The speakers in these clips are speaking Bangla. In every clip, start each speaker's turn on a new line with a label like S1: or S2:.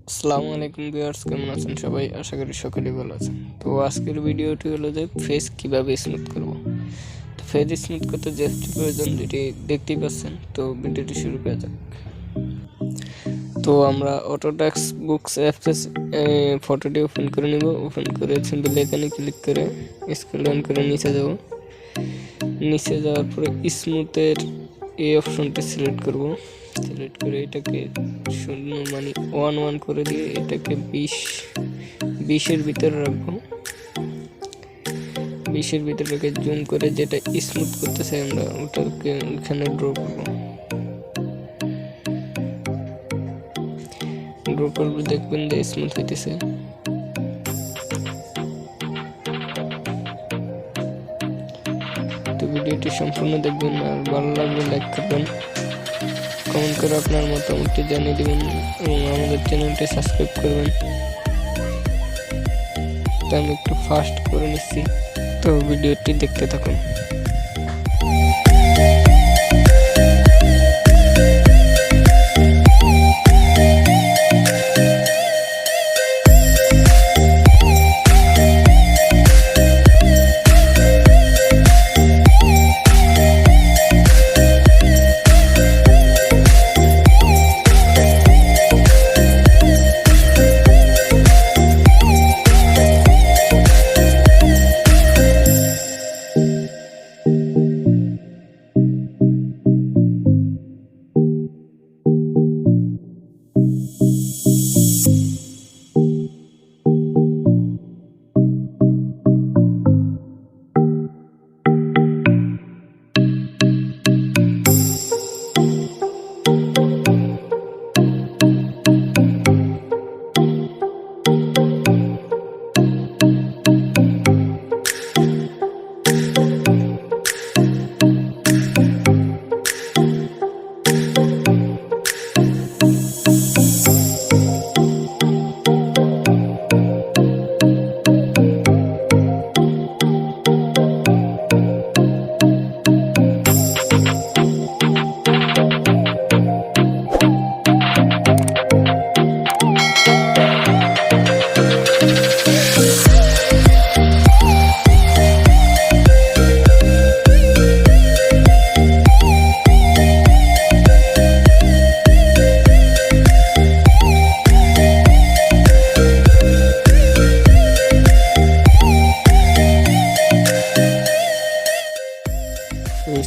S1: আসসালামু আলাইকুম ভিউয়ার্স, কেমন আছেন সবাই? আশা করি সকলেই ভালো আছেন। তো আজকের ভিডিওটি হলো যে ফেস কিভাবে স্মুথ করব। তো ফেস স্মুথ করতে যে প্রয়োজন যেটি দেখতেই পাচ্ছেন। তো ভিডিওটি শুরু করা যাক। তো আমরা অটোডেস্ক বুকস অ্যাপস ফটোটি ওপেন করে নিব। ওপেন করে সিম্পলি এখানে ক্লিক করে স্ক্রল ডাউন করে নিচে যাব। নিচে যাওয়ার পরে স্মুথের এই অপশনটি সিলেক্ট করব। সিলেক্ট করে এটাকে 0 মানে 1 করে দিয়ে এটাকে 20-এর ভিতরে রাখবো। 20-এর ভিতরে রেখে জুম করে যেটা স্মুথ করতে চাই আমরা ওটাকে এখানে ড্র করবো। দেখবেন যে স্মুথ হইতেছে। তো ভিডিওটি সম্পূর্ণ দেখবেন, আর ভালো লাগলে লাইক করবেন, কমেন্ট করে আপনার মতামতটি জানিয়ে দেবেন এবং আমাদের চ্যানেলটি সাবস্ক্রাইব করবেন। তো আমি একটু ফাস্ট করে নিচ্ছি, তো ভিডিওটি দেখতে থাকুন।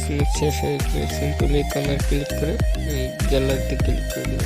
S1: স্মুথ শেষ হয়ে গেলে সিম্পলি কালার ক্লিক করে এই গ্যালারিতে ক্লিক করে দেবো।